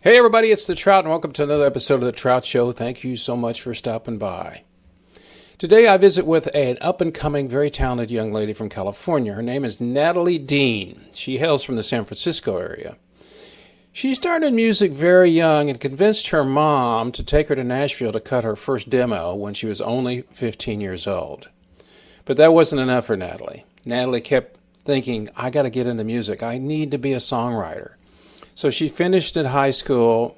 Hey everybody, it's the Trout and welcome to another episode of the Trout Show. Thank you so much for stopping by. Today I visit with an up-and-coming, very talented young lady from California. Her name is Natalie Dean. She hails from the San Francisco area. She started music very young and convinced her mom to take her to Nashville to cut her first demo when she was only 15 years old. But that wasn't enough for Natalie. Natalie kept thinking, I got to get into music. I need to be a songwriter. So she finished at high school.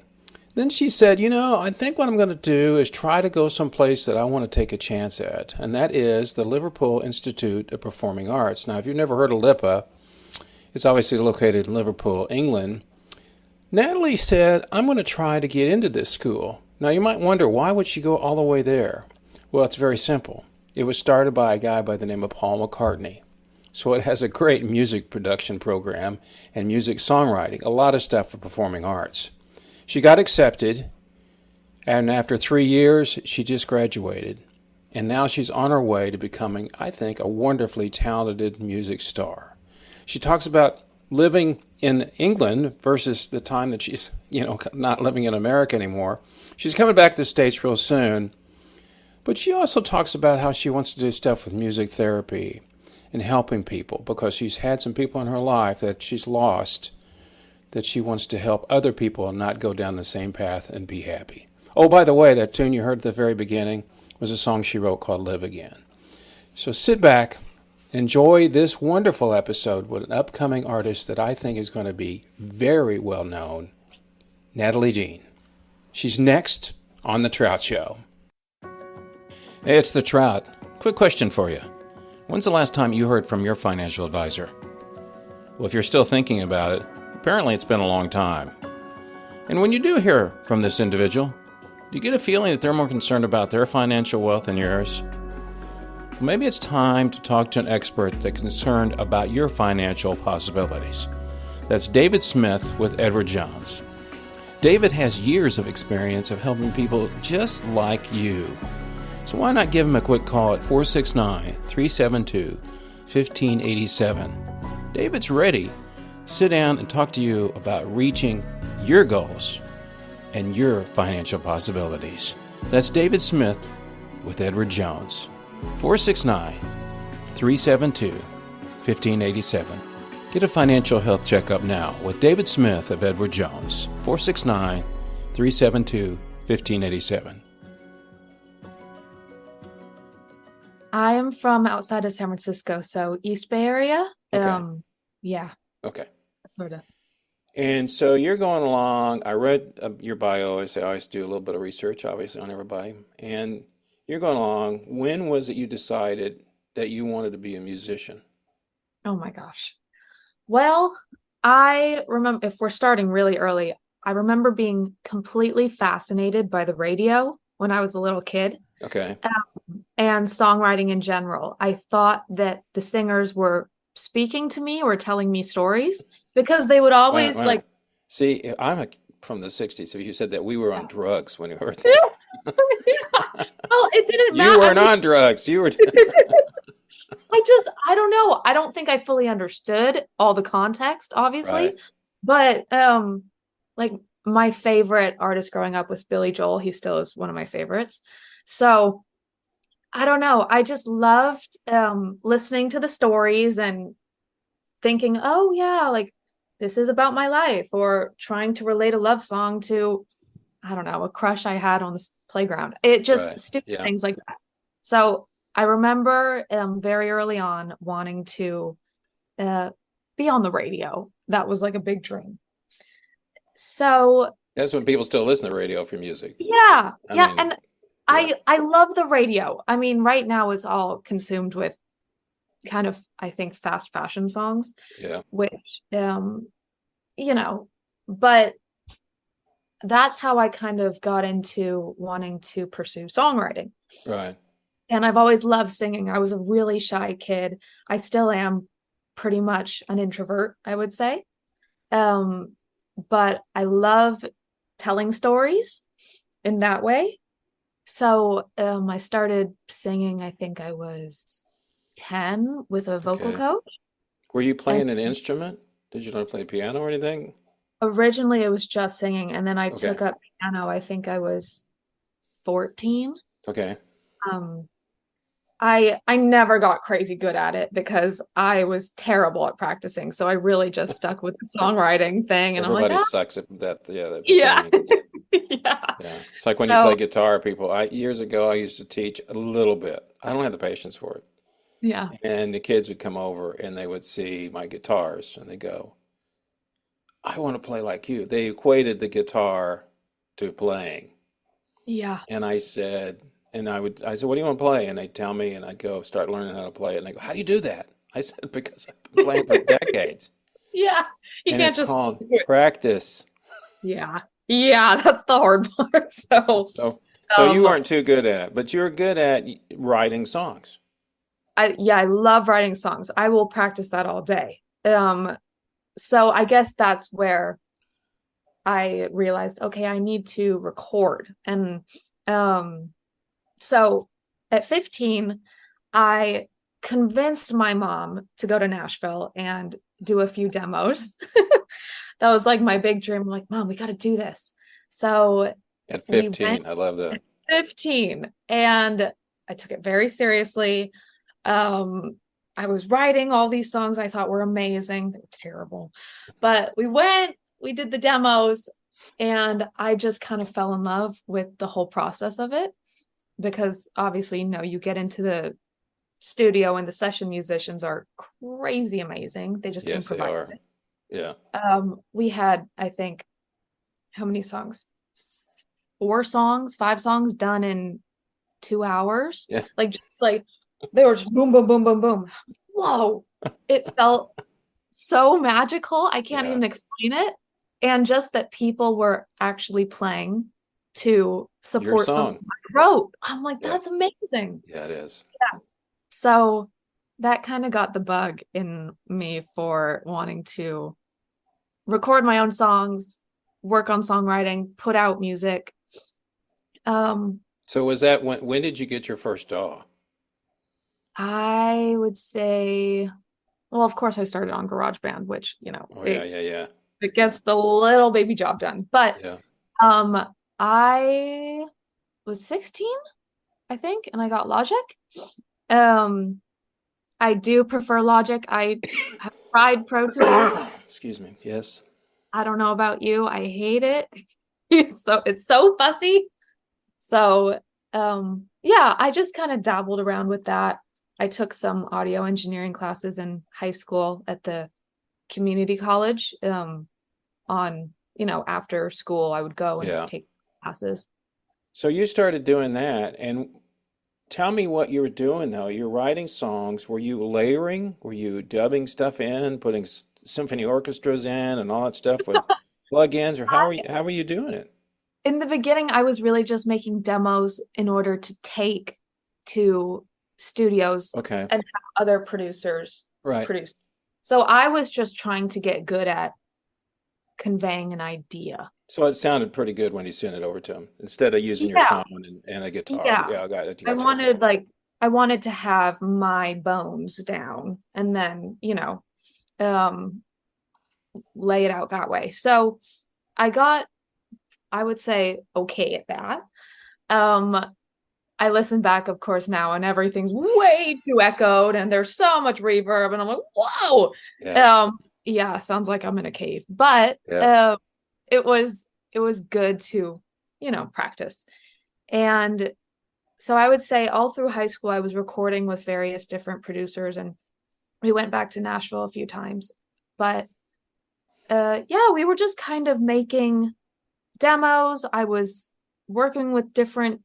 Then she said, I think what I'm going to do is try to go someplace that I want to take a chance at. And that is the Liverpool Institute of Performing Arts. Now, if you've never heard of LIPA, it's obviously located in Liverpool, England. Natalie said, I'm going to try to get into this school. Now, you might wonder, why would she go all the way there? Well, it's very simple. It was started by a guy by the name of Paul McCartney. So it has a great music production program and music songwriting, a lot of stuff for performing arts. She got accepted, and after 3 years, she just graduated. And now she's on her way to becoming, I think, a wonderfully talented music star. She talks about living in England versus the time that she's, not living in America anymore. She's coming back to the States real soon. But she also talks about how she wants to do stuff with music therapy and helping people because she's had some people in her life that she's lost that she wants to help other people not go down the same path and be happy. Oh, by the way, that tune you heard at the very beginning was a song she wrote called Live Again. So sit back, enjoy this wonderful episode with an upcoming artist that I think is going to be very well known, Natalie Dean. She's next on The Trout Show. Hey, it's The Trout. Quick question for you. When's the last time you heard from your financial advisor? Well, if you're still thinking about it, apparently it's been a long time. And when you do hear from this individual, do you get a feeling that they're more concerned about their financial wealth than yours? Well, maybe it's time to talk to an expert that's concerned about your financial possibilities. That's David Smith with Edward Jones. David has years of experience of helping people just like you. So why not give him a quick call at 469-372-1587. David's ready. Sit down and talk to you about reaching your goals and your financial possibilities. That's David Smith with Edward Jones. 469-372-1587. Get a financial health checkup now with David Smith of Edward Jones. 469-372-1587. I am from outside of San Francisco, so East Bay area. Okay. Yeah, Okay. sort of. And so you're going along. I read your bio. I always do a little bit of research, obviously, on everybody. And you're going along. When was it you decided that you wanted to be a musician? Oh my gosh. Well, I remember, if we're starting really early, I remember being completely fascinated by the radio when I was a little kid. Okay. And songwriting in general. I thought that the singers were speaking to me or telling me stories because they would always Wait. See, from the 60s. So you said that we were on drugs when you heard that. Well, it didn't matter. You weren't on drugs. You were. I don't know. I don't think I fully understood all the context, obviously. Right. But like my favorite artist growing up was Billy Joel. He still is one of my favorites. So I don't know. I just loved listening to the stories and thinking, oh yeah, like this is about my life, or trying to relate a love song to, I don't know, a crush I had on the playground. It just stupid things like that. So I remember very early on wanting to be on the radio. That was like a big dream. So That's when people still listen to radio for music. yeah. And I love the radio. I mean, right now it's all consumed with kind of, I think, fast fashion songs. Yeah. Which, but that's how I kind of got into wanting to pursue songwriting. Right. And I've always loved singing. I was a really shy kid. I still am pretty much an introvert, I would say. But I love telling stories in that way. So I started singing, I think I was 10 with a vocal coach. Were you playing an instrument? Did you learn to play piano or anything? Originally it was just singing, and then I Okay. took up piano. I think I was 14. Okay. Um, I never got crazy good at it because I was terrible at practicing. So I really just stuck with the songwriting thing, and I'm like, Everybody ah, sucks at that, yeah, that yeah, beginning. yeah. Yeah. It's like when you So play guitar, people, years ago, I used to teach a little bit. I don't have the patience for it. yeah, And the kids would come over and they would see my guitars and they go, I want to play like you. They equated the guitar to playing. yeah, And I said, I said, what do you want to play? And they'd tell me, and I'd go start learning how to play it. And they go, how do you do that? I said, because I've been playing for decades. yeah. You And can't it's just called do it. practice. Yeah, yeah. That's the hard part. So, So you um, weren't too good at it, but you're good at writing songs. I love writing songs. I will practice that all day. So I guess that's where I realized, okay, I need to record. And um, so at 15, I convinced my mom to go to Nashville and do a few demos. That was like my big dream. I'm like, Mom, we got to do this. So At we went 15, I love that. at 15 and I took it very seriously. Um, I was writing all these songs I thought were amazing. They were terrible. But we did the demos, and I just kind of fell in love with the whole process of it because obviously, you get into the studio and the session musicians are crazy amazing. They just can Yes, they provide are. it. Yeah. We had, I think, how many songs? 4 songs, 5 songs done in 2 hours. Yeah. Like just like they were just boom, boom, boom, boom, boom. Whoa. It felt so magical. I can't Yeah. even explain it. And just that people were actually playing to Your support something song. I wrote. I'm like, Yeah. that's amazing. Yeah, it is. So that kind of got the bug in me for wanting to record my own songs, work on songwriting, put out music. Um, So was that when did you get your first DAW? I would say, well, of course I started on GarageBand, which, Oh yeah, it yeah, yeah. it Yeah. gets the little baby job done. But Yeah. um I was 16, I think, and I got Logic. Um I do prefer Logic. I have tried Pro Tools. Excuse me. Yes. I don't know about you. I hate it. It's so fussy. So yeah, I just kind of dabbled around with that. I took some audio engineering classes in high school at the community college. On, after school, I would go and Yeah. take classes. So you started doing that, and tell me what you were doing though. You're writing songs. Were you layering? Were you dubbing stuff in, putting symphony orchestras in, and all that stuff with plugins, or how were you doing it? In the beginning, I was really just making demos in order to take to studios Okay. and have other producers Right. produce. So I was just trying to get good at conveying an idea. So it sounded pretty good when you sent it over to him, instead of using your Yeah, phone and a guitar. yeah. Yeah, I got it. I Gotcha. Okay. wanted like I wanted to have my bones down and then, um lay it out that way. So I got, I would say, okay at that. Um I listen back, of course, now, and everything's way too echoed and there's so much reverb, and I'm like, whoa. Yeah. Um, yeah, sounds like I'm in a cave. But Yeah. it was good to, practice. And so I would say all through high school, I was recording with various different producers, and we went back to Nashville a few times. But yeah, we were just kind of making demos. I was working with different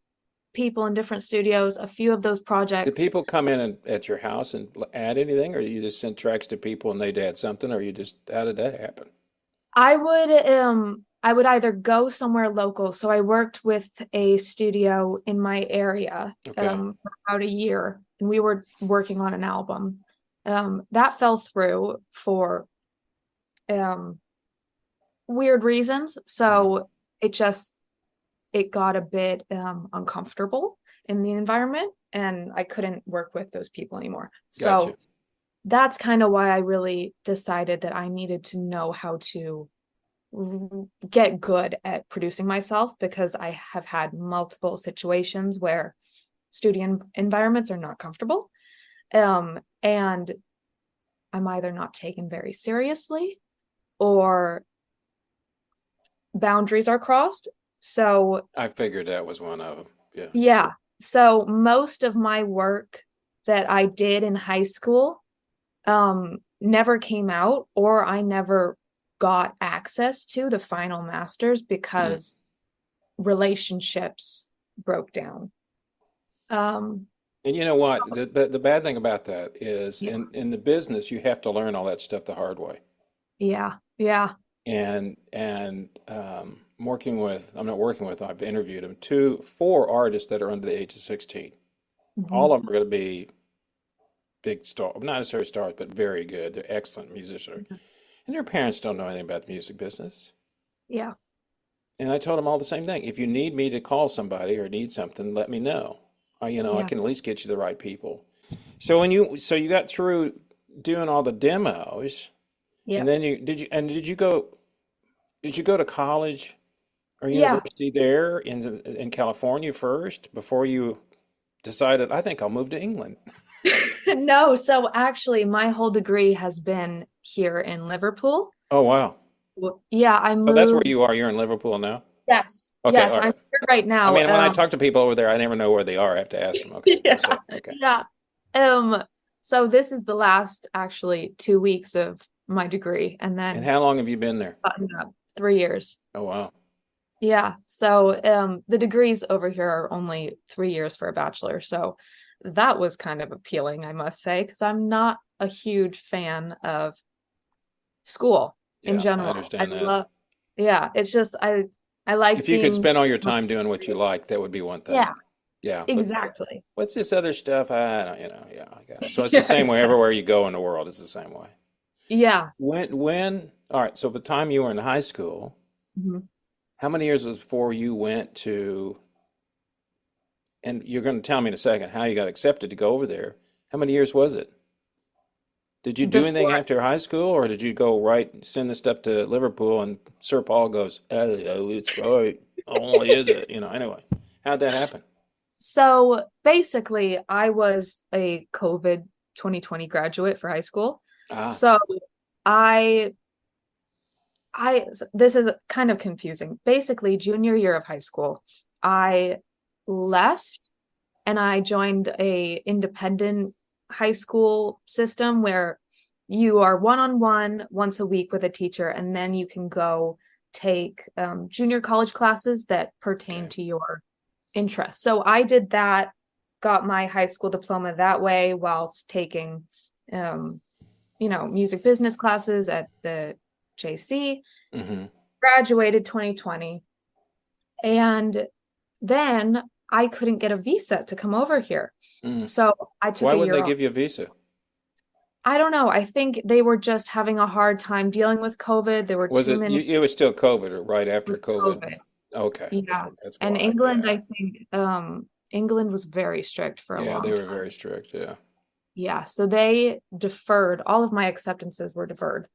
people in different studios. A few of those Did projects, people come in at your house and add anything, or you just sent tracks to people and they'd add something, or you just how did that happen? I would either go somewhere local. So I worked with a studio in my area Okay. for about a year, and we were working on an album. That fell through for um weird reasons. Mhm. So it just it got a bit uncomfortable in the environment, and I couldn't work with those people anymore. Gotcha. So that's kind of why I really decided that I needed to know how to get good at producing myself, because I have had multiple situations where studio environments are not comfortable. And I'm either not taken very seriously or boundaries are crossed. So I figured that was one of them. Yeah. yeah. So most of my work that I did in high school never came out, or I never got access to the final masters Mm. because relationships broke down. Um And you know so what? The bad thing about that is yeah, in the business, you have to learn all that stuff the hard way. yeah, yeah. And working with, I'm not working with, I've interviewed them, four artists that are under the age of 16. All Mhm. of them are going to be big star, not necessarily stars, but very good. They're excellent musicians. And their parents don't know anything about the music business. Yeah, And I told them all the same thing. If you need me to call somebody or need something, let me know. I yeah, can at least get you the right people. So you got through doing all the demos, yeah, and then did you go to college or yeah. university there in California first before you decided, I think I'll move to England? No, so actually my whole degree has been here in Liverpool. Oh wow. Yeah, I Oh, that's where moved. you are. You're in Liverpool now? Yes, Okay, yes, all I'm right. here right I now. mean, when I talk to people over there, I never know where they are. I have to ask them. Okay, Yeah, just say, okay. yeah. Um, so this is the last actually 2 weeks of my degree, and And then how long have you been there? button up 3 years. Oh wow. Yeah. So the degrees over here are only 3 years for a bachelor. So that was kind of appealing, I must say, because I'm not a huge fan of school in Yeah, I general. I understand that. love, yeah, it's just I like If you could being, spend all your time doing what you like, that would be one thing. yeah, Yeah, but exactly. what's this other stuff? I don't, yeah, I got it. So it's the Yeah. same way everywhere you go in the world. It's the same way. Yeah. All right, so the time you were in high school, Mhm. how many years was before you went to, and you're going to tell me in a second how you got accepted to go over there. How many years was it? Did you do anything Before, after high school, or did you go right, send the stuff to Liverpool, and Sir Paul goes, oh, it's right. I want you to, anyway. How'd that happen? so basically, I was a COVID 2020 graduate for high school. Ah, So I this is kind of confusing. Basically, junior year of high school, I left and I joined a independent high school system where you are one-on-one once a week with a teacher, and then you can go take junior college classes that pertain okay. to your interests. So I did that, got my high school diploma that way whilst taking um, music business classes at the JC, Mm-hmm. graduated 2020. And then I couldn't get a visa to come over here. Mm. So I took Why a wouldn't year they off. give you a visa? I don't know. I think they were just having a hard time dealing with COVID. There were Was too it, many it was still COVID or right after with COVID? COVID. Okay. Yeah. That's And why. England, Yeah. I think, England was very strict for a Yeah, they long were time. very strict. Yeah. Yeah. So they deferred, all of my acceptances were deferred.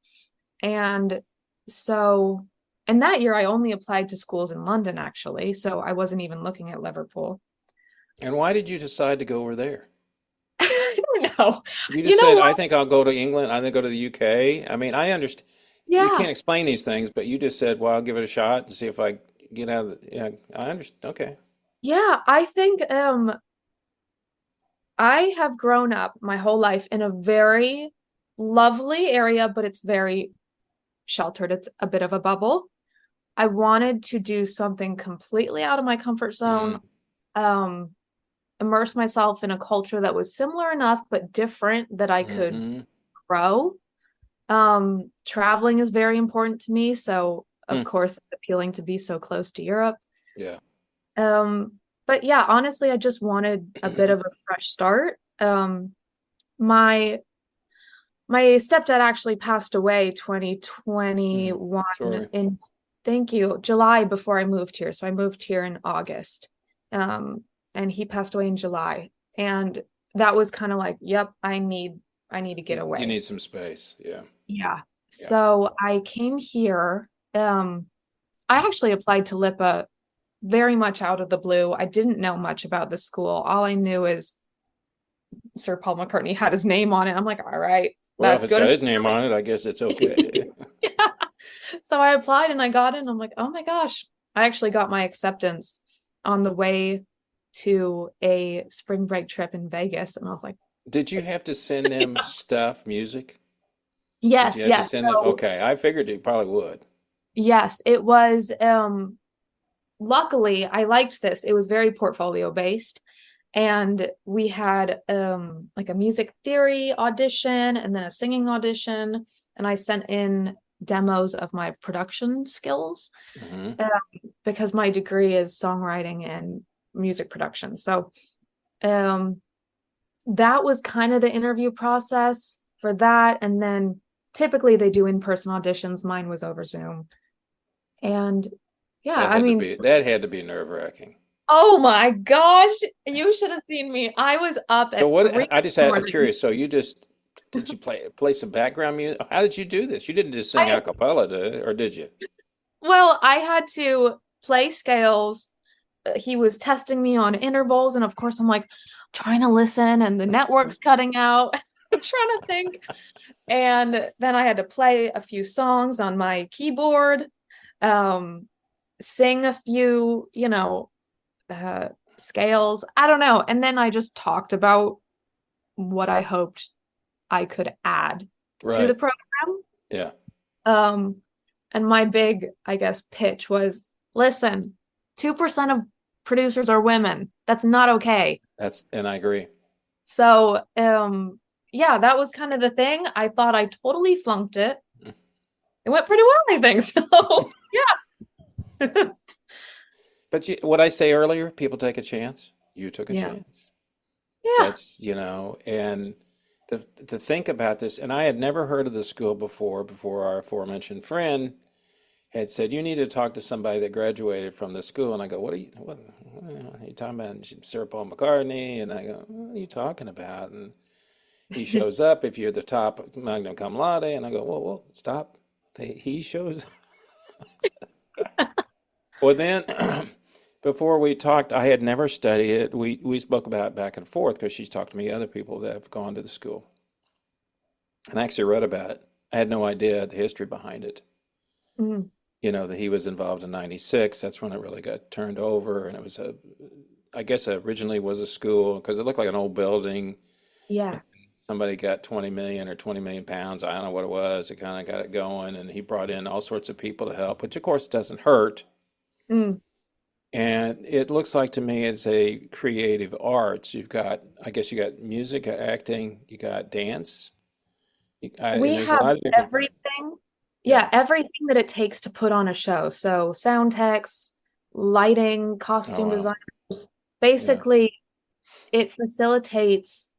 And so, and that year I only applied to schools in London, actually. So I wasn't even looking at Liverpool. And why did you decide to go over there? I don't know. You You just know said, I what? think I'll go to England. I think go to the UK. I mean, I understand. You Yeah. can't explain these things, but you just said, well, I'll give it a shot and see if I get out of the, yeah, I understand. Okay. Yeah, I think I have grown up my whole life in a very lovely area, but it's very sheltered. It's a bit of a bubble. I wanted to do something completely out of my comfort Mm, zone, um, immerse myself in a culture that was similar enough but different that I could mm-hmm. grow. Traveling is very important to me, so of Hmm. course it's appealing to be so close to Europe. Yeah. But yeah, honestly, I just wanted a bit of a fresh start. My my stepdad actually passed away Mm. 2021 Sorry. in, thank you, July before I moved here. So I moved here in August. Um, and he passed away in July. And that was kind of like, yep, I need to get You away. need some space. Yeah. Yeah. Yeah. So I came here um, I actually applied to LIPA very much out of the blue. I didn't know much about the school. All I knew is Sir Paul McCartney had his name on it. I'm like, all right, Well, if that's it's got good. his name on it, I guess it's okay. Yeah. So I applied and I got in. I'm like, oh my gosh. I actually got my acceptance on the way to a spring break trip in Vegas. And I was like, Did you have to send them stuff, music? Did you yes, have to yes. send them? So Okay, I figured you probably would. yes, it was luckily I liked this. It was very portfolio based. And we had like a music theory audition and then a singing audition. And I sent in demos of my production skills Hmm. um, because my degree is songwriting and music production. So um, that was kind of the interview process for that. And then typically they do in-person auditions. Mine was over Zoom. And yeah, That I had to mean, be that had to be nerve-wracking. oh my gosh, you should have seen me. I was up So at what? 3 I just in the had. I'm morning. curious. So you just did you play some background music? How did you do this? You didn't just sing a I cappella, or did you? well, I had to play scales. He was testing me on intervals, and of course, I'm like trying to listen, and the network's cutting out. I'm trying to think. And then I had to play a few songs on my keyboard, um, sing a few, scales. I don't know. And then I just talked about what I hoped I could add to the Right. program. Yeah. Um, and my big, I guess, pitch was, listen, 2% of producers are women. That's not okay. And I agree. So, yeah, that was kind of the thing. I thought I totally flunked it. It went pretty well, I think. So, yeah. But what I say earlier, people take a chance. You took a Yeah. chance. Yeah. And to think about this, and I had never heard of the school before our aforementioned friend had said, you need to talk to somebody that graduated from the school. And I go, what are you talking about? Sir Paul McCartney. And I go, what are you talking about? And he shows up if you're the top magna cum laude. And I go, whoa, stop. He shows. Well, then, before we talked, I had never studied it. We spoke about it back and forth because she's talked to me, other people that have gone to the school. And I actually read about it. I had no idea the history behind it. Mm, That he was involved in 96. That's when it really got turned over. And it was I guess originally was a school because it looked like an old building. yeah. Somebody got 20 million or 20 million pounds. I don't know what it was. It kind of got it going. And he brought in all sorts of people to help, which of course doesn't hurt. Mm. And it looks like to me it's a creative arts. I guess you got music, acting, you got dance, We and there's a have lot of different things. everything. Yeah, Yeah, everything that it takes to put on a show. So sound techs, lighting, oh costume wow, designers. yeah, Basically, it facilitates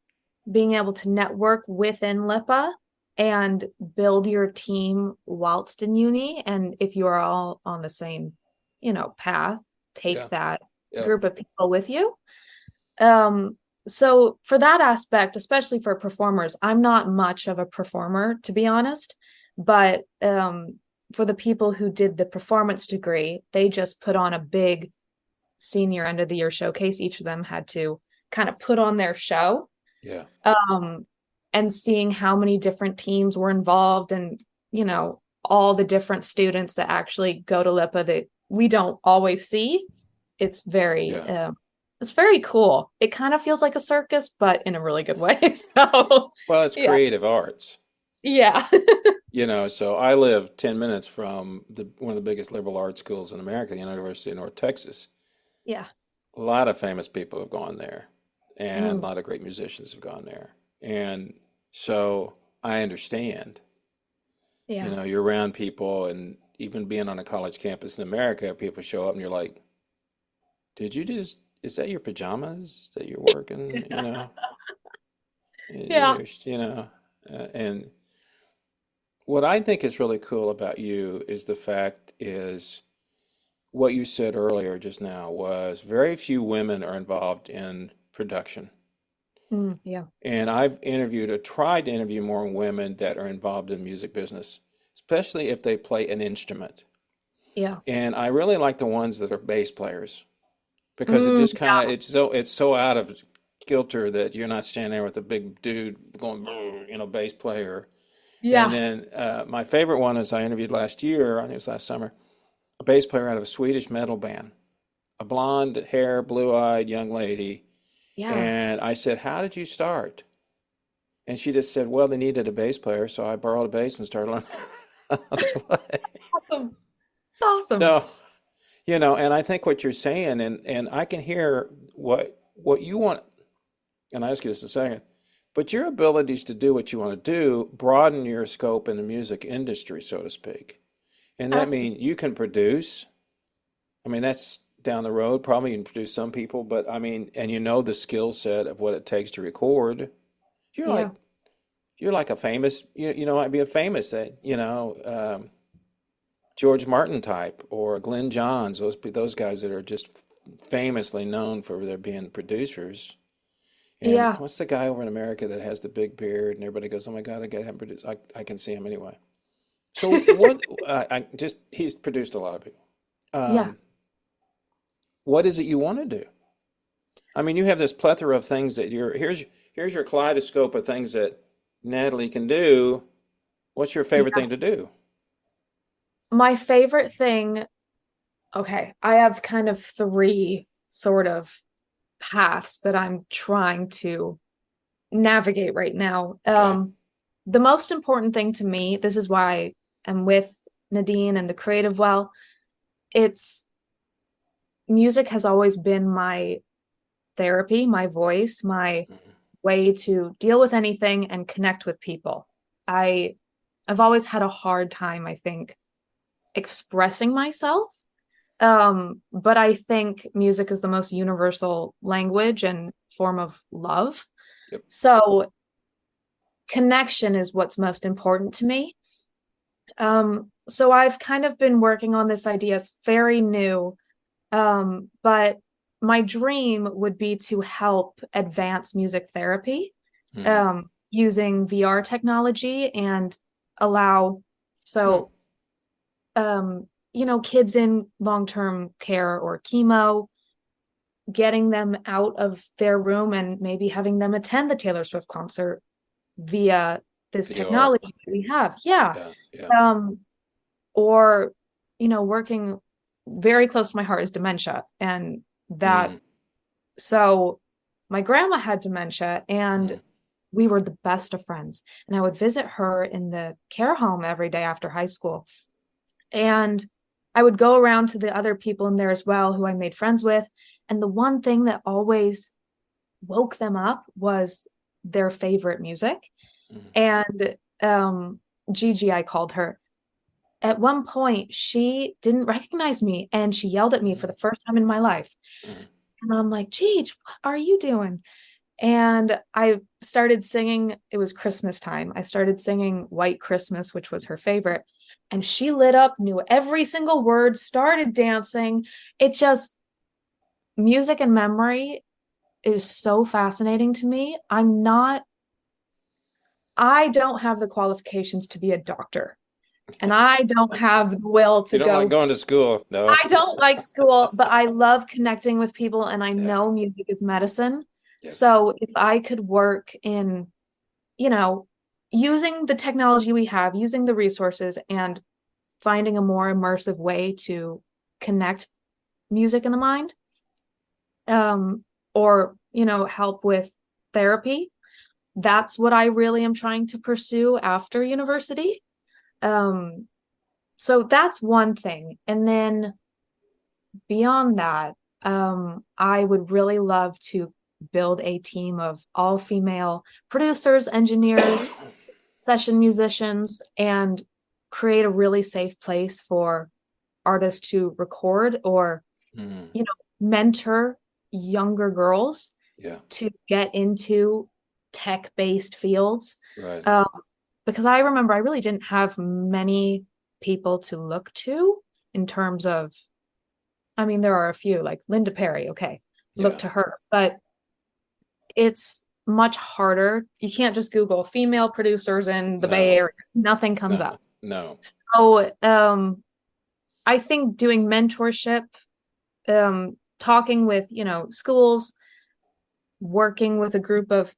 being able to network within LIPA and build your team whilst in uni. And if you are all on the same, path, take yeah, that yeah, group of people with you. Um, so for that aspect, especially for performers, I'm not much of a performer, to be honest, but for the people who did the performance degree, they just put on a big senior end of the year showcase. Each of them had to kind of put on their show. yeah, Um, and seeing how many different teams were involved and, all the different students that actually go to LIPA that we don't always see, it's very yeah. it's very cool. It kind of feels like a circus, but in a really good way. So Well, it's yeah. creative arts. Yeah. So I live 10 minutes from one of the biggest liberal arts schools in America, the University of North Texas. Yeah. A lot of famous people have gone there, and a Mm, lot of great musicians have gone there. And so I understand. yeah. You're around people, and even being on a college campus in America, people show up and you're like, is that your pajamas that you're working? Yeah. And what I think is really cool about you is the fact is what you said earlier just now was very few women are involved in production. Yeah. And I've interviewed or tried to interview more women that are involved in the music business, especially if they play an instrument. Yeah. And I really like the ones that are bass players because it just kind of it's so out of kilter that you're not standing there with a big dude going, bass player. And Yeah. then my favorite one is I interviewed last year, I think it was last summer, a bass player out of a Swedish metal band, a blonde hair, blue-eyed young lady. Yeah. And I said, "How did you start?" And she just said, "Well, they needed a bass player, so I borrowed a bass and started learning how to play." Awesome. Awesome. So, and I think what you're saying, and I can hear what you want, and I ask you this in a second, but your abilities to do what you want to do broaden your scope in the music industry, so to speak. And that Absolutely. means you can produce. I mean, that's down the road. Probably you can produce some people, but I mean, and the skill set of what it takes to record. You're Yeah. like you're like a famous, might be a famous, George Martin type or Glenn Johns. Those guys that are just famously known for their being producers. And Yeah. what's the guy over in America that has the big beard and everybody goes, "Oh my God, I got him produced." I can see him anyway. So what? He's produced a lot of people. Yeah. Um, what is it you want to do? I mean, you have this plethora of things that here's your kaleidoscope of things that Natalie can do. What's your favorite Yeah. thing to do? My favorite thing, okay, I have kind of three sort of paths that I'm trying to navigate right now. Okay. The most important thing to me, this is why I'm with Nadine and the Creative Well, it's music has always been my therapy, my voice, my Mhm. way to deal with anything and connect with people. I I've always had a hard time, I think, expressing myself. But I think music is the most universal language and form of love. Yep. So connection is what's most important to me. So I've kind of been working on this idea. It's very new. But my dream would be to help advance music therapy, Mhm. using VR technology and allow, Hmm. so, kids in long-term care or chemo, getting them out of their room and maybe having them attend the Taylor Swift concert via this VR. technology that we have. Yeah. Yeah. Yeah. Um, or, working very close to my heart is dementia. And that, Mm. so my grandma had dementia and Mm. we were the best of friends. And I would visit her in the care home every day after high school. And I would go around to the other people in there as well who I made friends with. And the one thing that always woke them up was their favorite music. Mm. And Gigi, I called her. At one point, she didn't recognize me and she yelled at me for Mm. the first time in my life. Mm. And I'm like, Gigi, what are you doing? And I started singing, it was Christmas time. I started singing White Christmas, which was her favorite. And she lit up, knew every single word, started dancing. It just, music and memory is so fascinating to me. I don't have the qualifications to be a doctor, and I don't have the will You to don't like go. going to school? No. I don't like school, but I love connecting with people, and I Yeah. know music is medicine. Yes. So if I could work in, you know, using the technology we have, using the resources, and finding a more immersive way to connect music in the mind, or, help with therapy, that's what I really am trying to pursue after university. Um, so that's one thing. And then beyond that, I would really love to build a team of all female producers, engineers, session musicians, and create a really safe place for artists to record or, Mm. mentor younger girls Yeah. to get into tech-based fields. Right. Um, because I remember I really didn't have many people to look to in terms of, I mean, there are a few like Linda Perry, okay, look Yeah. to her, but it's much harder. You can't just Google female producers in the Bay No. Area. Nothing comes No. up. No. So, I think doing mentorship, talking with, schools, working with a group of,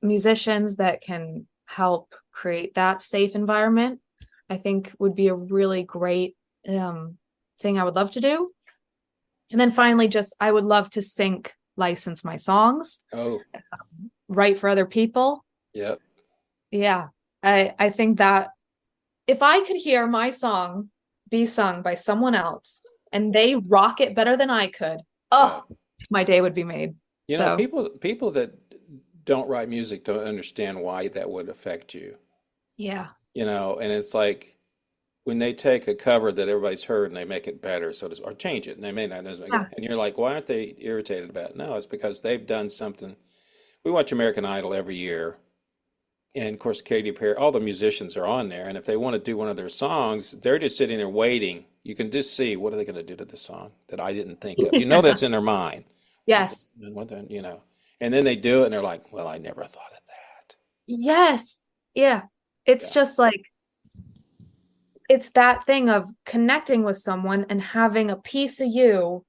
musicians that can help create that safe environment, I think would be a really great thing I would love to do. And then finally, just I would love to license my songs, Oh, write for other people. yep. Yeah. I think that if I could hear my song be sung by someone else and they rock it better than I could, Yeah. oh, my day would be made. You know, So, people that don't write music don't understand why that would affect you. yeah. You know, and it's like when they take a cover that everybody's heard and they make it better, so to, or change it, and they may not know, Yeah. and you're like, why aren't they irritated about it? No, it's because they've done something. We watch American Idol every year, and of course, Katy Perry, all the musicians are on there, and if they want to do one of their songs, they're just sitting there waiting. You can just see what are they going to do to the song that I didn't think of. You know, that's in their mind. Yes. And then they do it, and they're like, well, I never thought of that. Yes. Yeah. It's Yeah. just like, it's that thing of connecting with someone and having a piece of you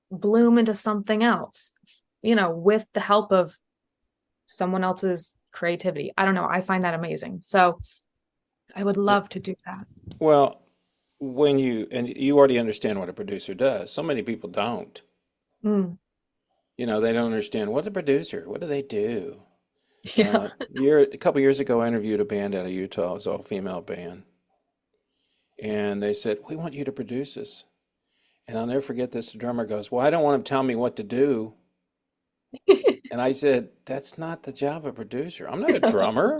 bloom into something else, with the help of someone else's creativity. I don't know. I find that amazing. So I would love to do that. Well, and you already understand what a producer does. So many people don't. Mm. You know, they don't understand what's a producer. What do they do? Yeah. A couple years ago, I interviewed a band out of Utah. It was an all-female band, and they said, "We want you to produce us." And I'll never forget this. The drummer goes, "Well, I don't want him to tell me what to do." And I said, "That's not the job of a producer. I'm not a drummer.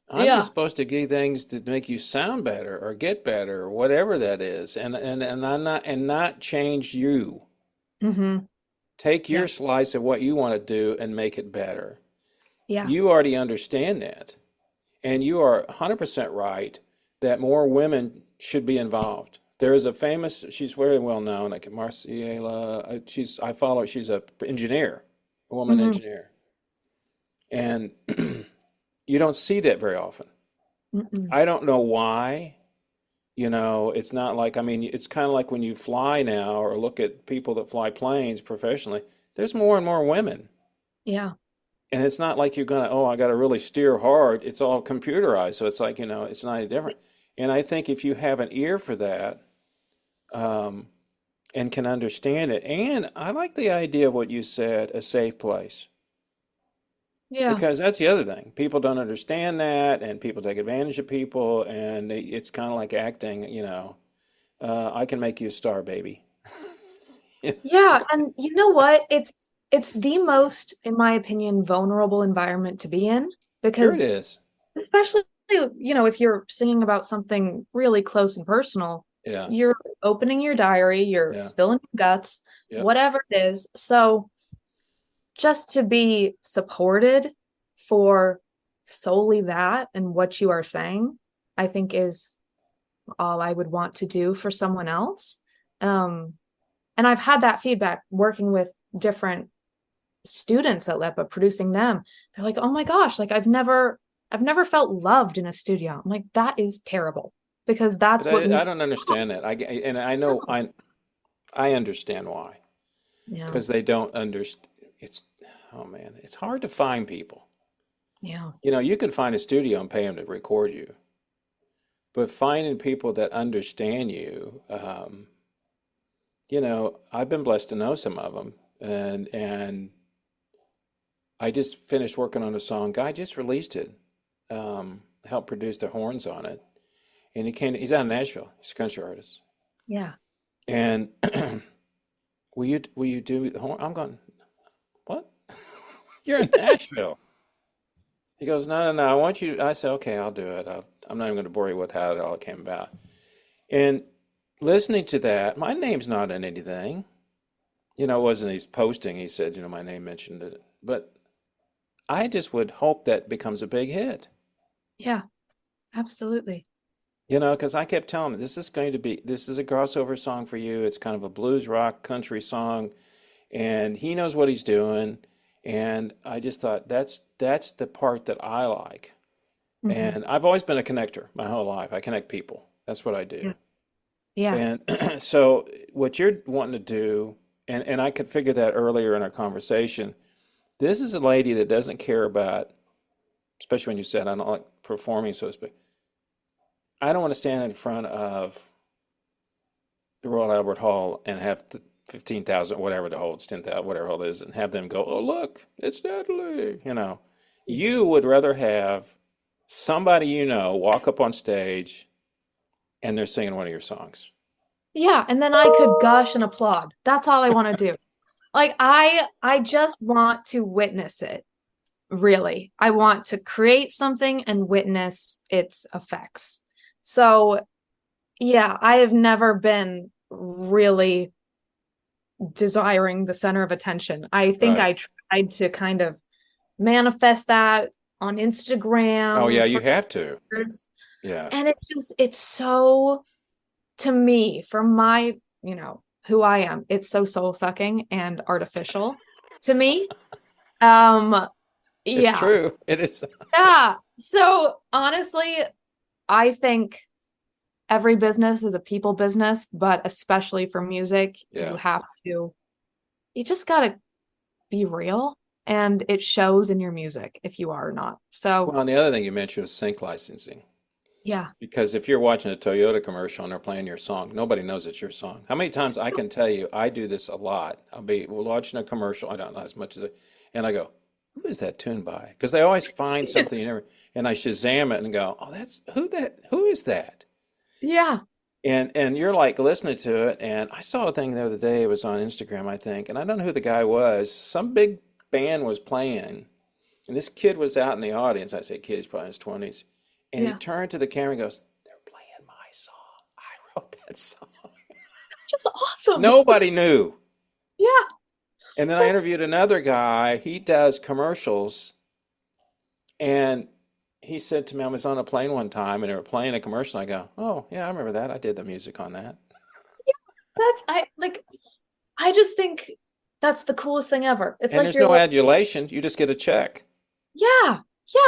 I'm just Yeah. supposed to give you things to make you sound better or get better or whatever that is, and I'm not and not change you. Hmm. Take Yeah. your slice of what you want to do and make it better." Yeah. You already understand that, and you are 100% right that more women should be involved. There is a famous, she's very well known, like Marciela, I follow, she's a engineer, a woman Hmm. engineer. And you don't see that very often. Mm-mm. I don't know why. You know, it's not like, I mean, it's kind of like when you fly now or look at people that fly planes professionally, there's more and more women. Yeah. And it's not like you're gonna, oh, I got to really steer hard. It's all computerized. So it's like, you know, it's not any different. And I think if you have an ear for that, um, and can understand it, and I like the idea of what you said, a safe place. Yeah. Because that's the other thing. People don't understand that, and people take advantage of people, and it's kind of like acting, you know, I can make you a star, baby. Yeah. And you know what? It's the most, in my opinion, vulnerable environment to be in Sure it because is. especially, if you're singing about something really close and personal, Yeah, you're opening your diary, you're yeah, spilling your guts, yep. whatever it is. So just to be supported for solely that and what you are saying, I think is all I would want to do for someone else. Um, and I've had that feedback working with different students at LIPA, producing them. They're like, "Oh my gosh, like I've never felt loved in a studio." I'm like, "That is terrible," because But that's what I music. don't understand that. And I know I understand why. Yeah. Because they don't understand. It's, oh man, it's hard to find people. Yeah. You know, you can find a studio and pay them to record you, but finding people that understand you, you know, I've been blessed to know some of them, and I just finished working on a song. Guy just released it, helped produce the horns on it, and he's out of Nashville. He's a country artist, Yeah. and will you do the horn? I'm going, what? You're in Nashville. He goes, no, no, no. I want you. I said, okay, I'll do it. I'm not even going to bore you with how it all came about. And listening to that, my name's not in anything. You know, it wasn't he's posting. He said, you know, my name mentioned it. But I just would hope that becomes a big hit. Yeah. Absolutely. You know, because I kept telling him, this is a crossover song for you. It's kind of a blues rock country song, and he knows what he's doing. And I just thought that's the part that I like. Hmm. And I've always been a connector my whole life. I connect people. That's what I Yeah. do. Yeah. And so what you're wanting to do, and I could figure that earlier in our conversation, this is a lady that doesn't care about, especially when you said I don't like performing, so to speak. I don't want to stand in front of the Royal Albert Hall and have the 15,000, whatever the holds, 10,000, whatever it is, and have them go, oh, look, it's Natalie. You would rather have somebody walk up on stage and they're singing one of your songs. Yeah, and then I could gush and applaud. That's all I want to do. Like I just want to witness it, really. I want to create something and witness its effects. So, yeah, I have never been really desiring the center of attention. I think Right. I tried to kind of manifest that on Oh, yeah, Instagram you for have to. years. Yeah. And it's so, to me, from my, who I am, it's so soul sucking and artificial to me. Um, It's yeah. true. It is. Yeah. So honestly, I think every business is a people business, but especially for music, Yeah. you just gotta be real, and it shows in your music if you are or not. So Well, and the other thing you mentioned was sync licensing. yeah. Because if you're watching a Toyota commercial and they're playing your song, nobody knows it's your song. How many times I can tell you, I do this a lot. I'll be watching a commercial, I don't know as much as it, and I go, who is that tuned by? Because they always find something you never, and I Shazam it and go, oh, who is that? Yeah. And you're like listening to it, and I saw a thing the other day, it was on Instagram, I think, and I don't know who the guy was. Some big band was playing, and this kid was out in the audience. I say kid, he's probably in his 20s. And he Yeah. turned to the camera and goes, they're playing my song. I wrote that song. Just awesome. Nobody knew. Yeah. And then I That's interviewed another guy. He does commercials. And he said to me, I was on a plane one time and they were playing a commercial. I go, oh, yeah, I remember that. I did the music on that. I just think that's the coolest thing ever. It's And like there's you're no like, adulation. You just get a check. yeah,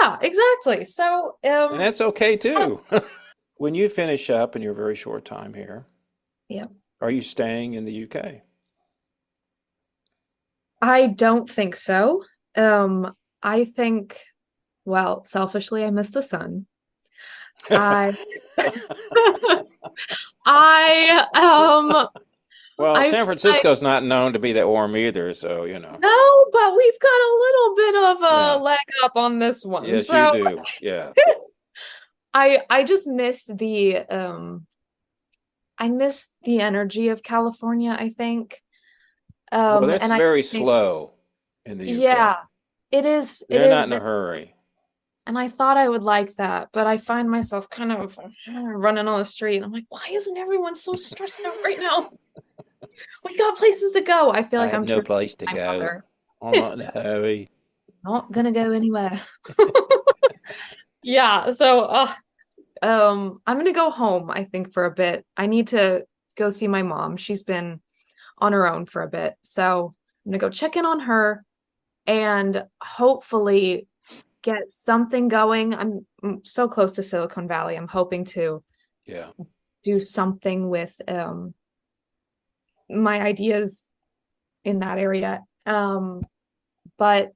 yeah, exactly. So, And that's okay too. When you finish up in your very short time here, yeah, are you staying in the UK? I don't think so. I think, well, selfishly, I miss the sun. I, I, Well, San I Francisco's not known to be that warm either, so no, but we've got a little bit of a Yeah. leg up on this one. Yes, you So do. Yeah. I just miss I miss the energy of California, I think. Well, that's And I very think, slow in the UK. yeah, it They're is not in very, a hurry. and I thought I would like that, but I find myself kind of running on the street. And I'm like, why isn't everyone so stressed out right now? We got places to go. I feel I like have I'm no true to place to my go. mother. I'm not in a hurry. Not gonna go anywhere. Yeah, so I'm gonna go home, I think, for a bit. I need to go see my mom. She's been on her own for a bit. So I'm gonna go check in on her and hopefully get something going. I'm so close to Silicon Valley. I'm hoping to Yeah. do something with my ideas in that area. But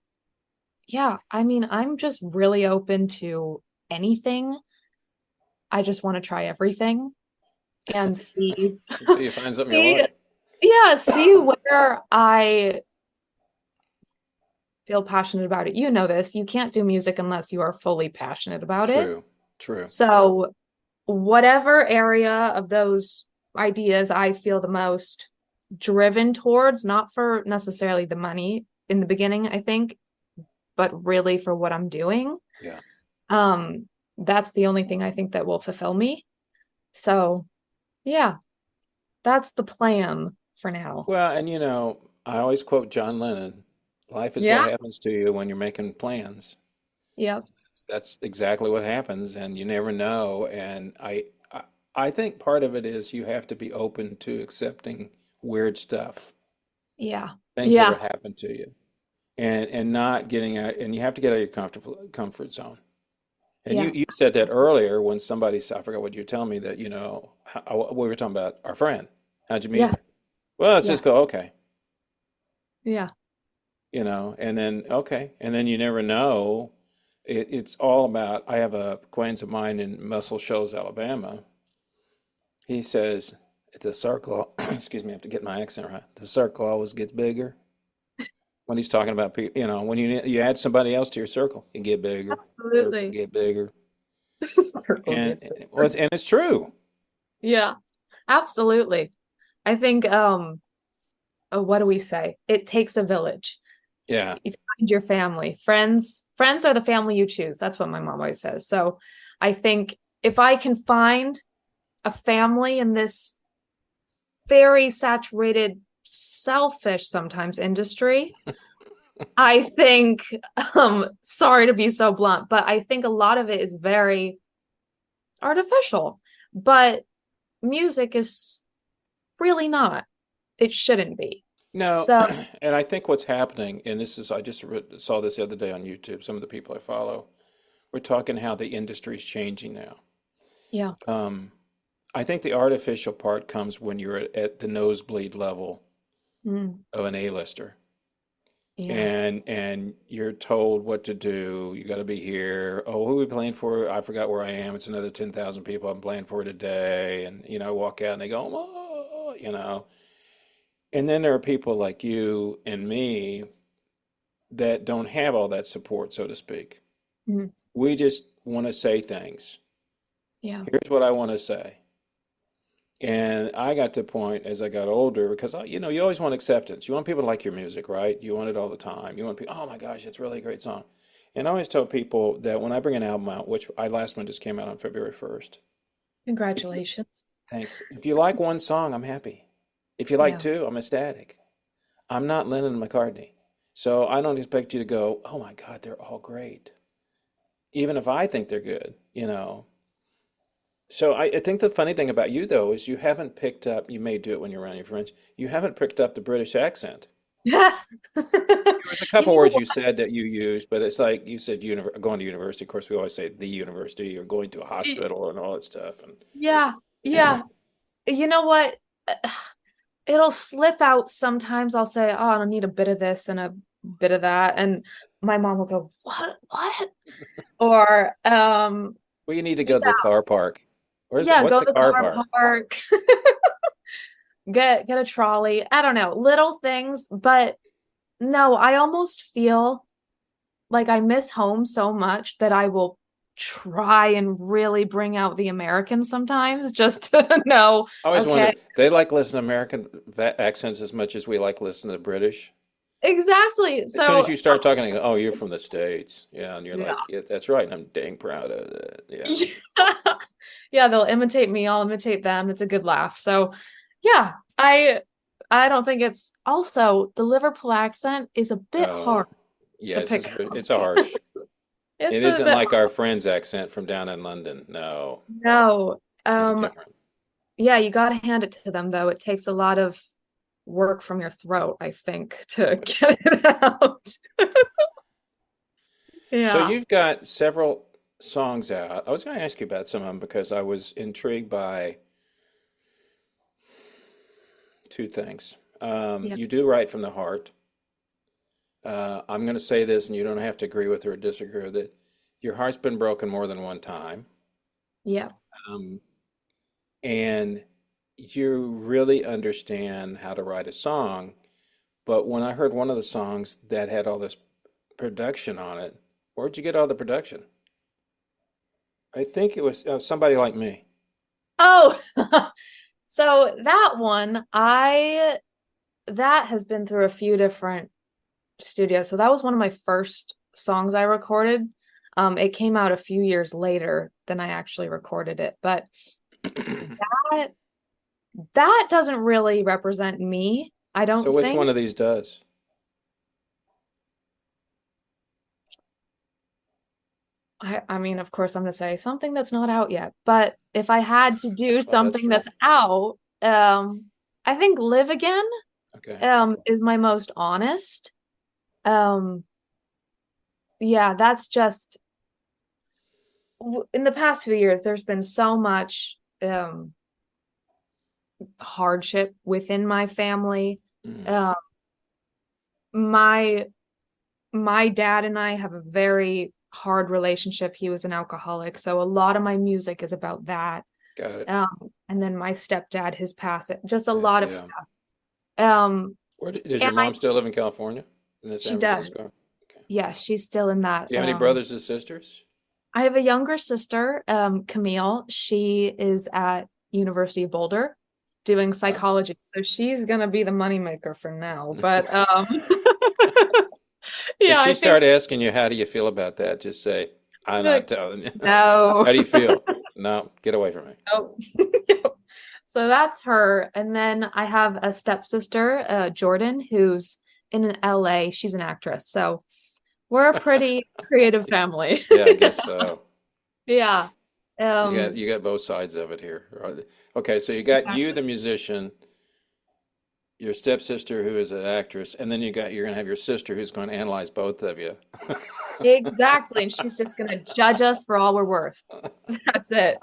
yeah, I mean, I'm just really open to anything. I just want to try everything and see So you find something you see like. yeah, see where I feel passionate about it. You know this. You can't do music unless you are fully passionate about it. True. True. So, whatever area of those ideas I feel the most driven towards, not for necessarily the money in the beginning, I think, but really for what I'm doing. Yeah. That's the only thing I think that will fulfill me. So, yeah, that's the plan for now. Well, and I always quote John Lennon, life is what Yeah. happens to you when you're making plans. Yep. That's exactly what happens, and you never know. And I think part of it is you have to be open to accepting weird stuff, Yeah. things that Yeah. will happen to you, and not getting out. And you have to get out of your comfort zone. And Yeah. you said that earlier when somebody said, I forgot what you were telling me that, we were talking about our friend. How'd you meet Yeah. her? Well, let's Yeah. just go, okay. Yeah. And then, okay. And then you never know. It's all about, I have a acquaintance of mine in Muscle Shoals, Alabama. He says, the circle, excuse me, I have to get my accent right. The circle always gets bigger. When he's talking about people, when you add somebody else to your circle, you get bigger, circle Absolutely. get bigger, Circle and gets and it's true. Yeah, absolutely. I think what do we say? It takes a village. Yeah. You find your family. Friends are the family you choose. That's what my mom always says. So I think if I can find a family in this very saturated, selfish sometimes industry, I think sorry to be so blunt, but I think a lot of it is very artificial. But music is really not. It shouldn't be. No, So, and I think what's happening, and I just saw this the other day on YouTube. Some of the people I follow, we're talking how the industry's changing now. yeah. Um, I think the artificial part comes when you're at the nosebleed level Mm, of an A-lister. yeah. And you're told what to do. You got to be here. Oh, who are we playing for? I forgot where I am. It's another 10,000 people I'm playing for today. And I walk out and they go, oh. And then there are people like you and me that don't have all that support, so to speak. Mm, We just want to say things. yeah. Here's what I want to say. And I got to the point as I got older because you always want acceptance. You want people to like your music, right? You want it all the time. You want people, oh my gosh, it's really a great song. And I always tell people that when I bring an album out, which I last one just came out on February 1st. If you, Congratulations. thanks. If you like one song, I'm happy. If you like Yeah. two, I'm ecstatic. I'm not Lennon and McCartney. So I don't expect you to go, oh my God, they're all great. Even if I think they're good. So I think the funny thing about you though is you haven't picked up, you may do it when you're around your friends, you haven't picked up the British accent. Yeah. There was a You couple know words you what? said that you used, but it's like you said going to university. Of course, we always say the university or going to a hospital and all that stuff. Yeah. And Yeah. You know what? It'll slip out sometimes. I'll say, "Oh, I need a bit of this and a bit of that." And my mom will go, "What? What?" Or well, you need to yeah, go to the car park. yeah, What's go the to the car car park? park, get a trolley. I don't know, little things, but no, I almost feel like I miss home so much that I will try and really bring out the American sometimes just to know, I always okay, wondered, they like listening to American accents as much as we like listening to British. exactly. As soon as So, you start talking, they go, "Oh, you're from the States." Yeah, and you're yeah. like, "Yeah, that's right." And I'm dang proud of it. Yeah. Yeah, they'll imitate me, I'll imitate them. It's a good laugh. So, yeah, I don't think it's also the Liverpool accent is a bit hard Oh, yeah, to pick up. it's a harsh. It It's a isn't bit like our friend's accent from down in London. No, no. this is different. Yeah, you got to hand it to them though. It takes a lot of work from your throat, I think, to get it out. So Yeah. you've got several songs out. I was going to ask you about some of them because I was intrigued by two things. Yeah. You do write from the heart. I'm going to say this, and you don't have to agree with or disagree with it. Your heart's been broken more than one time. Yeah. Um, and you really understand how to write a song. But when I heard one of the songs that had all this production on it, where'd you get all the production? I think it was somebody like me. Oh, so that one, that has been through a few different studios. So that was one of my first songs I recorded. It came out a few years later than I actually recorded it, but that that doesn't really represent me, I So don't which think. one of these does? I mean, of course, I'm gonna say something that's not out yet, but if I had to do Well, that's something true. that's out, I think Live Again, Okay. is my most honest. Um, yeah, that's just in the past few years, there's been so much hardship within my family. Mm, Um, my my dad and I have a very hard relationship. He was an alcoholic, so a lot of my music is about that. got it. And then my stepdad, his passing, just a Yes, lot of yeah. stuff. Um, Does and your mom still live in California? In she San does. Francisco? Okay. Yeah, she's still in that. Do you have any brothers and sisters? I have a younger sister, Camille. She is at University of Boulder doing Uh, psychology. So she's gonna be the moneymaker for now. But if yeah, she I think started asking you, how do you feel about that? Just say, I'm not like, telling you. no. How do you feel? No, get away from me. No. So that's her. And then I have a stepsister, Jordan, who's in LA. She's an actress. So we're a pretty creative family. Yeah, I guess so. Yeah. Um, You got both sides of it here. Right? Okay, so you got you, the musician, your stepsister who is an actress, and then you're gonna have your sister who's going to analyze both of you. exactly. And she's just gonna judge us for all we're worth. That's it.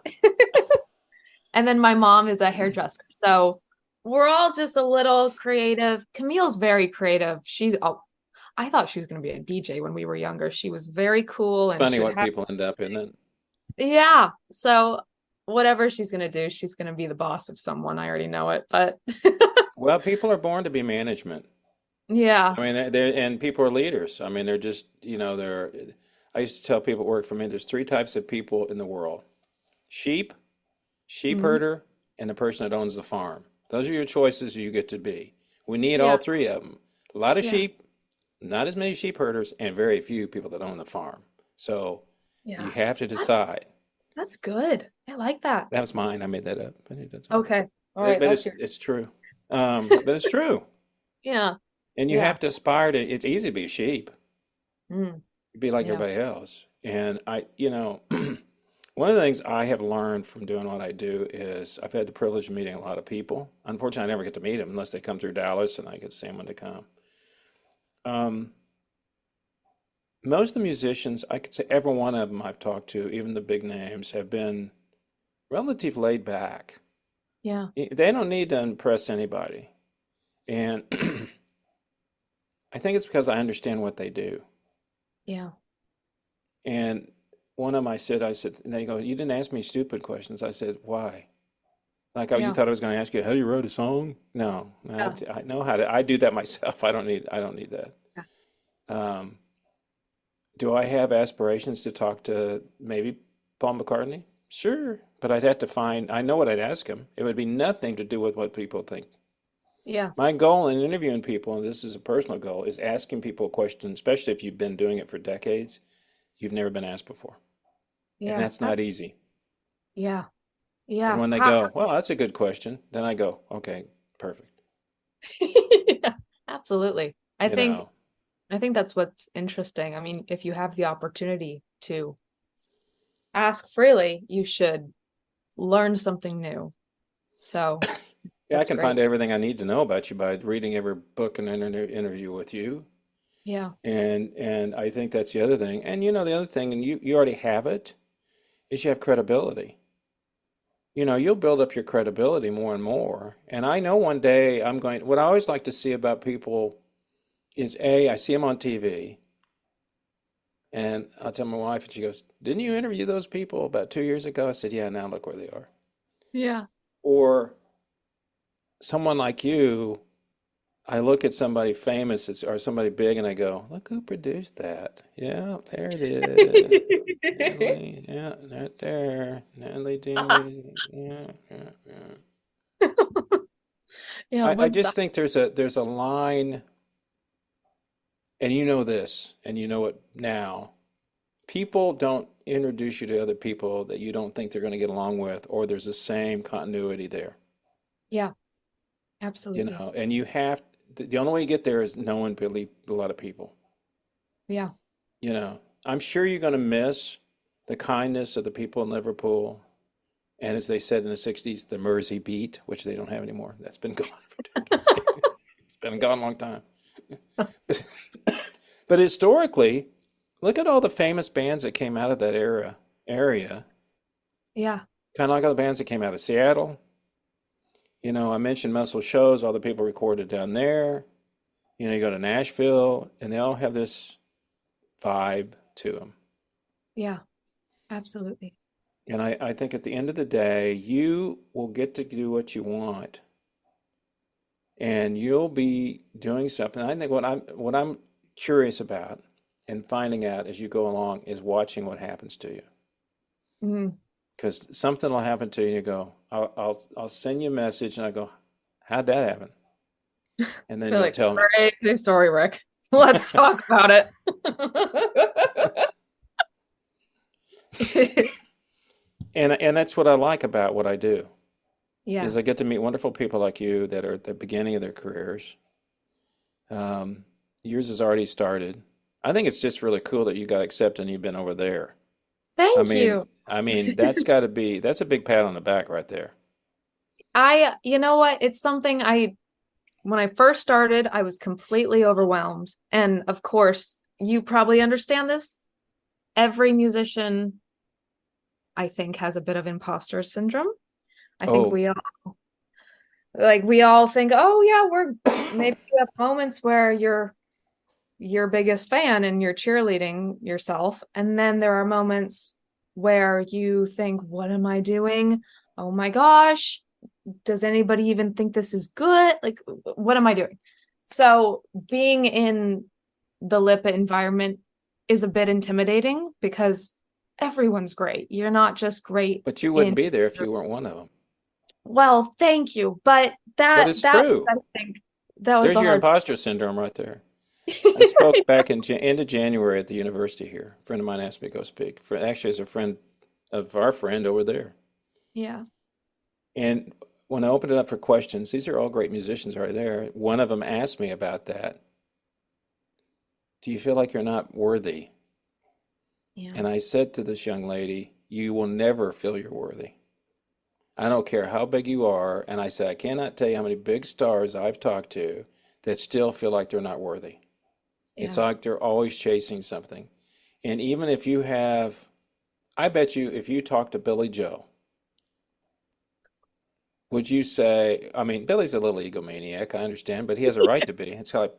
And then my mom is a hairdresser. So we're all just a little creative. Camille's very creative. I thought she was going to be a DJ when we were younger. She was very cool It's and funny she would what have, people end up in it. yeah. So whatever she's going to do, she's going to be the boss of someone. I already know it, but Well, people are born to be management. yeah. I mean, and people are leaders. I mean, they're just, they're. I used to tell people that work for me, there's three types of people in the world: sheep, sheep Mhm. herder, and the person that owns the farm. Those are your choices you get to be. We need all Yeah. three of them. A lot of Yeah. sheep, not as many sheep herders, and very few people that own the farm. So you Yeah. have to That, decide. that's good. I like that. That was mine. I made that up. That's mine. Okay. All right. But That's your, it's true. But it's true. yeah. And you Yeah. have to aspire to. It's easy to be a sheep. Mm, Be like yeah. everybody else. And one of the things I have learned from doing what I do is I've had the privilege of meeting a lot of people. Unfortunately, I never get to meet them unless they come through Dallas and I get to see them when they come. Um, Most of the musicians, I could say every one of them I've talked to, even the big names, have been relative laid back. Yeah. They don't need to impress anybody. And I think it's because I understand what they do. Yeah. And one of them I said, and they go, you didn't ask me stupid questions. I said, why? Like, oh, you Yeah. thought I was going to ask you how do you write a song? No, Yeah. I know how to. I do that myself. I don't need that. Yeah. Um, do I have aspirations to talk to maybe Paul McCartney? Sure, but I'd have to find. I know what I'd ask him. It would be nothing to do with what people think. Yeah. My goal in interviewing people, and this is a personal goal, is asking people a question, especially if you've been doing it for decades, you've never been asked before, and Yeah. that's not easy. Yeah. And Yeah. when they go, well, that's a good question, then I go, okay, perfect. Yeah, absolutely. You know, I think that's what's interesting. I mean, if you have the opportunity to ask freely, you should learn something new. So yeah, I that's can great. find everything I need to know about you by reading every book and interview with you. Yeah. And I think that's the other thing. And the other thing, and you already have it, is you have credibility. You'll build up your credibility more and more. And I know one day what I always like to see about people is I see them on TV, and I'll tell my wife, and she goes, didn't you interview those people about 2 years ago? I said, yeah, now look where they are. Yeah. Or someone like you, I look at somebody famous or somebody big, and I go, look who produced that. Yeah, there it is. Natalie, yeah, right there. Natalie Dean. Yeah, yeah, yeah. Yeah, I but just think there's a line, and you know this, and you know it now. People don't introduce you to other people that you don't think they're going to get along with, or there's the same continuity there, yeah, absolutely. and the only way you get there is knowing really a lot of people. Yeah. I'm sure you're going to miss the kindness of the people in Liverpool, and as they said in the 60s, the Mersey beat, which they don't have anymore. That's been gone for decades. It's been gone a long time. But historically, look at all the famous bands that came out of that era. area, Yeah. kind of like all the bands that came out of Seattle. I mentioned Muscle Shows, all the people recorded down there. You go to Nashville, and they all have this vibe to them. Yeah. Absolutely. And I think at the end of the day, you will get to do what you want, and you'll be doing something. I think what I'm curious about and finding out as you go along is watching what happens to you. Mm. Because something will happen to you, and you go, I'll send you a message, and I go, how'd that happen? And then Feel you'll like tell me. crazy story, Rick. Let's talk about it. And that's what I like about what I do, Yeah. is I get to meet wonderful people like you that are at the beginning of their careers. Um, Yours has already started. I think it's just really cool that you got accepted and you've been over there. I Thank mean, you. I mean, that's a big pat on the back right there. You know what? It's something when I first started, I was completely overwhelmed. And of course, you probably understand this. Every musician, I think, has a bit of imposter syndrome. I think Oh, we all think, oh yeah, maybe you have moments where you're your biggest fan and you're cheerleading yourself. And then there are moments where you think, what am I doing? Oh my gosh, does anybody even think this is good? Like, what am I doing? So being in the LIPA environment is a bit intimidating because everyone's great. You're not just great but you wouldn't in, be there if you weren't one of them. well, thank you. But But it's that true. I think that was There's the your hard imposter syndrome right there. I spoke back in end of January at the university here. A friend of mine asked me to go speak. Actually, as a friend of our friend over there. Yeah. And when I opened it up for questions, these are all great musicians right there. One of them asked me about that. Do you feel like you're not worthy? Yeah. And I said to this young lady, you will never feel you're worthy. I don't care how big you are. And I said, I cannot tell you how many big stars I've talked to that still feel like they're not worthy. It's Yeah. like they're always chasing something. And even if you have, I bet you if you talk to Billy Joe, would you say, I mean, Billy's a little egomaniac, I understand, but he has a right to be. It's like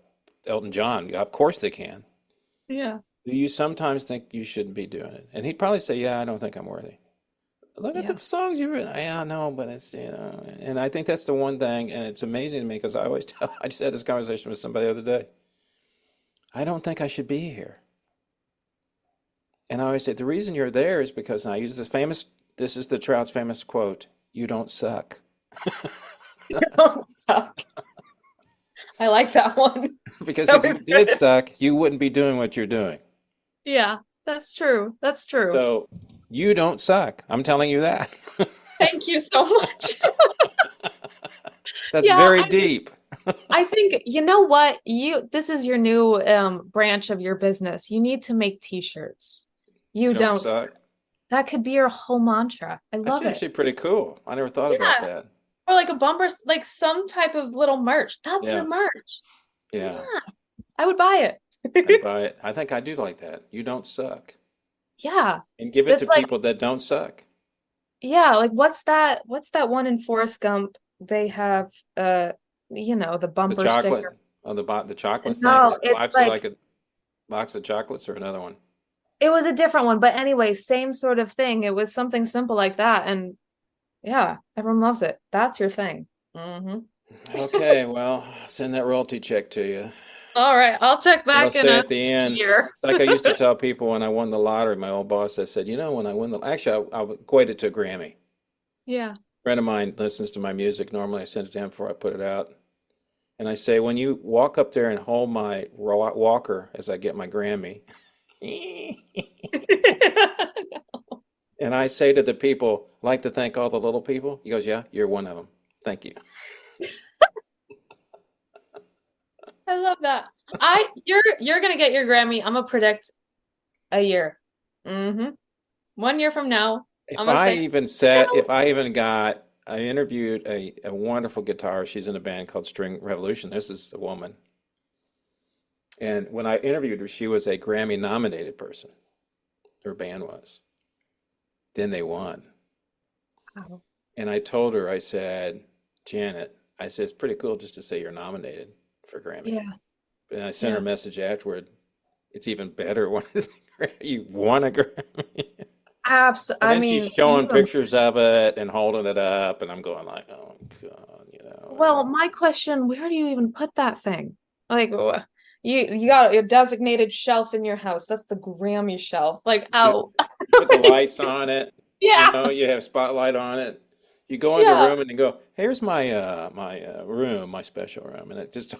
Elton John. Of course they can. Yeah. Do you sometimes think you shouldn't be doing it? And he'd probably say, yeah, I don't think I'm worthy. Look at the Yeah. songs you've written. Yeah, I know, but and I think that's the one thing, and it's amazing to me because I always tell, I just had this conversation with somebody the other day. I don't think I should be here. And I always say, the reason you're there is because, and I use this is the Trout's famous quote, you don't suck. You don't suck. I like that one. Because That if you was did good. suck, you wouldn't be doing what you're doing. Yeah, that's true. That's true. So you don't suck. I'm telling you that. Thank you so much. That's Yeah, very deep. I think you know what? This is your new branch of your business. You need to make t-shirts. You You don't don't suck. suck. That could be your whole mantra. I That's love it. actually pretty cool. I never thought about Yeah. that. Or like a bumper, like some type of little merch. That's your Yeah, merch. yeah. Yeah, I would buy I'd it. buy it. I think I do like that. You don't suck. Yeah. And give it to That's like, people that don't suck. yeah, like what's that one in Forrest Gump? They have the The bumper sticker. chocolate, the chocolates thing. No, it's Life's like like a box of chocolates or another one. it was a different one, but anyway, same sort of thing. It was something simple like that, and yeah, everyone loves it. That's your thing. Okay, well, send that royalty check to you. All right, I'll check What I'll back in say a at the end, year. it's like I used to tell people when I won the lottery, my old boss, I said, when I win actually, I'll equate it to a Grammy. A Yeah. friend of mine listens to my music. Normally, I send it to him before I put it out. And I say, when you walk up there and hold my walker as I get my Grammy, and I say to the people, "I'd like to thank all the little people." He goes, "Yeah, you're one of them. Thank you." I love that. You're gonna get your Grammy. I'm gonna predict a year. hmm 1 year from now, I'm gonna say, no. I interviewed a wonderful guitarist. She's in a band called String Revolution. This is a woman. And when I interviewed her, she was a Grammy nominated person. Her band was. Then they won. Wow. And I told her, I said, Janet, I said, it's pretty cool just to say you're nominated for a Grammy. Yeah. And I sent her Yeah. a message afterward. It's even better when you won a Grammy. And I then she's mean, showing pictures of it and holding it up, and I'm going like, oh God, well, my question, where do you even put that thing? Like, you got your designated shelf in your house. That's the Grammy shelf. Like, You oh, put the lights on it, yeah, you have spotlight on it. You go in the yeah. room and you go, here's my room, my special room, and it just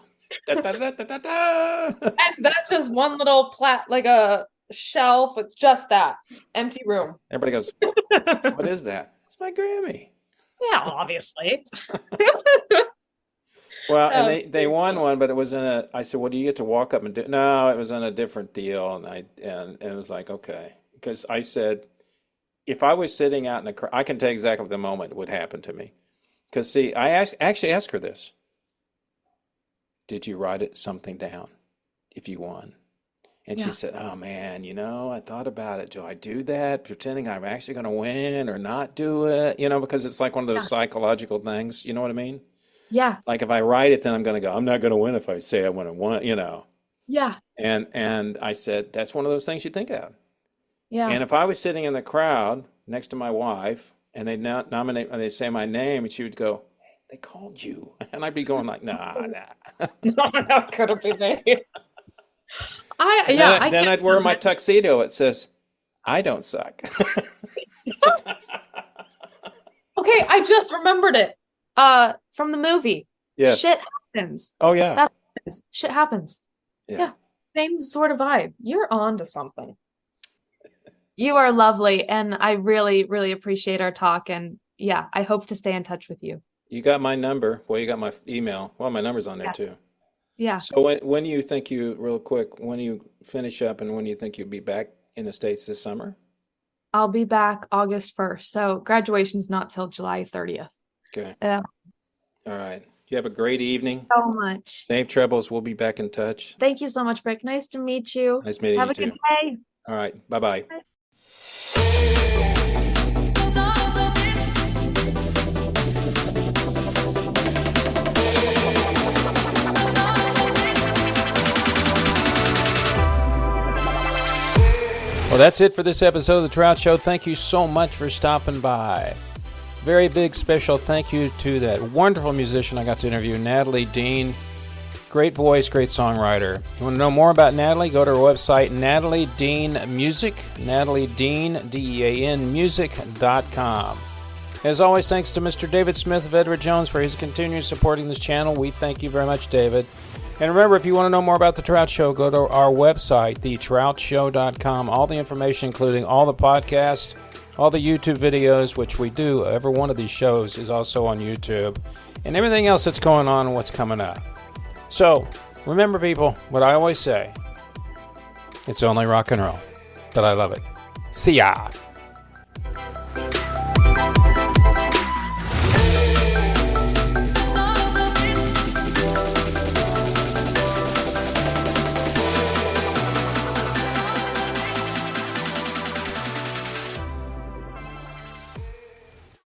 da, da, da, da, da, da. And that's just one little like a shelf with just that empty room. Everybody goes, what is that? It's my Grammy. Yeah, obviously. Well, and Oh, they won one, but it was in a. I said, "Well, do you get to walk up and do?" No, it was in a different deal, and it was like okay, because I said, if I was sitting out in the crowd, I can tell you exactly the moment it would happen to me. Because see, actually asked her this: did you write something down if you won? And she yeah, said, "Oh man, I thought about it. Do I do that, pretending I'm actually going to win, or not do it? Because it's like one of those yeah, psychological things. You know what I mean?" yeah, Like if I write it, then I'm going to go, I'm not going to win if I say I want to win. yeah, And I said, that's one of those things you think of. yeah. And if I was sitting in the crowd next to my wife and they nominate, or they say my name, and she would go, hey, they called you. And I'd be going like, nah. No, no, could have been me. And Yeah, then I'd wear my tuxedo. It says, I don't suck. Okay, I just remembered it. From the movie. Yes. Shit happens. Oh, yeah. That happens. Shit happens. Yeah. Yeah. Same sort of vibe. You're on to something. You are lovely, and I really, really appreciate our talk. And yeah, I hope to stay in touch with you. You got my number. Well, you got my email. Well, my number's on there Yeah. too. Yeah. So when do you think real quick, when you finish up and when do you think you'll be back in the States this summer? I'll be back August 1st. So graduation's not till July 30th. Okay. Yeah. All right. You have a great evening. So much. Safe travels. We'll be back in touch. Thank you so much, Brick. Nice to meet you. Nice meeting Have you a good too. day. All right. Bye-bye. Well, that's it for this episode of The Trout Show. Thank you so much for stopping by. Very big special thank you to that wonderful musician I got to interview, Natalie Dean. Great voice, great songwriter. If you want to know more about Natalie, go to her website, Natalie Dean Music, Natalie Dean, DEAN, music.com. As always, thanks to Mr. David Smith of Edward Jones for his continued supporting this channel. We thank you very much, David. And remember, if you want to know more about The Trout Show, go to our website, thetroutshow.com. All the information, including all the podcasts, all the YouTube videos, which we do. Every one of these shows is also on YouTube. And everything else that's going on and what's coming up. So, remember, people, what I always say, it's only rock and roll, but I love it. See ya!